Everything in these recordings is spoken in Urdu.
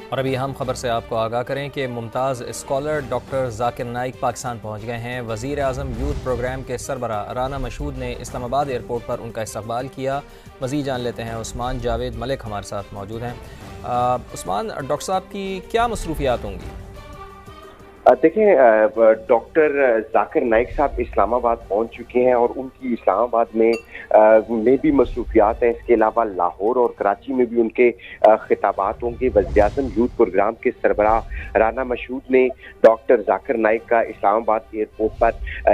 اور ابھی اہم خبر سے آپ کو آگاہ کریں کہ ممتاز اسکالر ڈاکٹر ذاکر نائک پاکستان پہنچ گئے ہیں۔ وزیر اعظم یوتھ پروگرام کے سربراہ رانا مشہود نے اسلام آباد ایئرپورٹ پر ان کا استقبال کیا۔ مزید جان لیتے ہیں، عثمان جاوید ملک ہمارے ساتھ موجود ہیں۔ عثمان، ڈاکٹر صاحب کی کیا مصروفیات ہوں گی؟ دیکھیں، ڈاکٹر ذاکر نائک صاحب اسلام آباد پہنچ چکے ہیں اور ان کی اسلام آباد میں بھی مصروفیات ہیں۔ اس کے علاوہ لاہور اور کراچی میں بھی ان کے خطابات ہوں گے۔ وزیر اعظم یوتھ پروگرام کے سربراہ رانا مشہود نے ڈاکٹر ذاکر نائک کا اسلام آباد ایئرپورٹ پر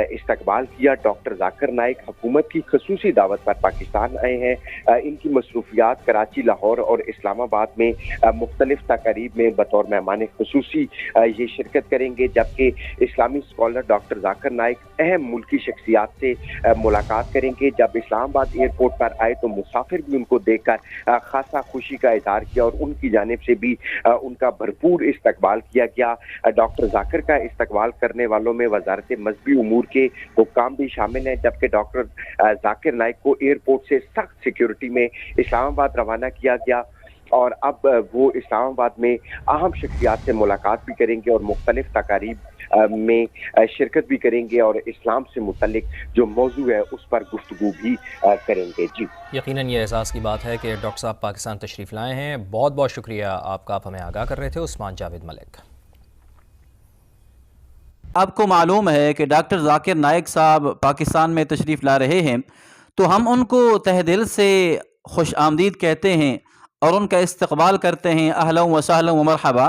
استقبال کیا۔ ڈاکٹر ذاکر نائک حکومت کی خصوصی دعوت پر پاکستان آئے ہیں۔ ان کی مصروفیات کراچی، لاہور اور اسلام آباد میں مختلف تقاریب میں بطور مہمان خصوصی یہ شرکت کریں گے، جبکہ اسلامی اسکالر ڈاکٹر ذاکر نائک اہم ملکی شخصیات سے ملاقات کریں گے۔ جب اسلام آباد ایئرپورٹ پر آئے تو مسافر بھی ان کو دیکھ کر خاصا خوشی کا اظہار کیا اور ان کی جانب سے بھی ان کا بھرپور استقبال کیا گیا۔ ڈاکٹر ذاکر کا استقبال کرنے والوں میں وزارت مذہبی امور کے حکام بھی شامل ہیں، جبکہ ڈاکٹر ذاکر نائک کو ایئرپورٹ سے سخت سیکیورٹی میں اسلام آباد روانہ کیا گیا اور اب وہ اسلام آباد میں اہم شخصیات سے ملاقات بھی کریں گے اور مختلف تقاریب میں شرکت بھی کریں گے اور اسلام سے متعلق جو موضوع ہے اس پر گفتگو بھی کریں گے۔ جی، یقیناً یہ احساس کی بات ہے کہ ڈاکٹر صاحب پاکستان تشریف لائے ہیں۔ بہت بہت شکریہ آپ کا، آپ ہمیں آگاہ کر رہے تھے۔ عثمان جاوید ملک۔ آپ کو معلوم ہے کہ ڈاکٹر ذاکر نائک صاحب پاکستان میں تشریف لا رہے ہیں، تو ہم ان کو تہ دل سے خوش آمدید کہتے ہیں اور ان کا استقبال کرتے ہیں۔ اہلا و سہلا و مرحبا۔